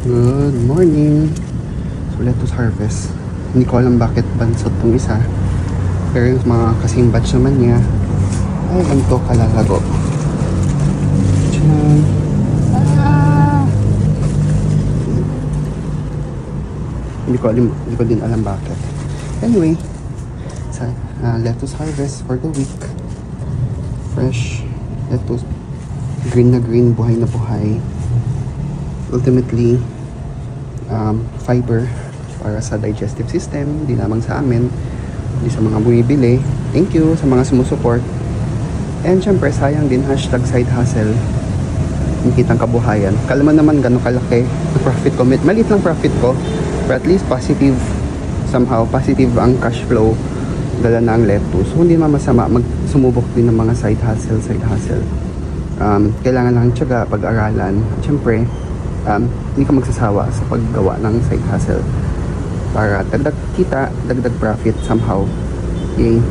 Good morning. So lettuce harvest. Hindi ko alam bakit bansot tong isa. Pero yung mga kasing batch naman niya ay ganito kalalago. Tiyan. Hindi ko din alam bakit. Anyway, lettuce harvest for the week. Fresh lettuce. Green na green, buhay na buhay. Ultimately, fiber para sa digestive system, hindi lamang sa amin, hindi sa mga bumibili. Thank you sa mga sumusuport. And syempre, sayang din, #side hustle. Yung kitang kabuhayan. Kalaman naman gano'ng kalaki ang profit ko. Maliit lang profit ko, but at least positive, somehow, positive ang cash flow dala ng lettuce. So, hindi naman masama sumubok din ng mga side hustle. Kailangan lang tiyaga, pag-aralan. Syempre, hindi ka magsasawa sa paggawa ng side hustle para dagdag kita, dagdag profit somehow. Yay.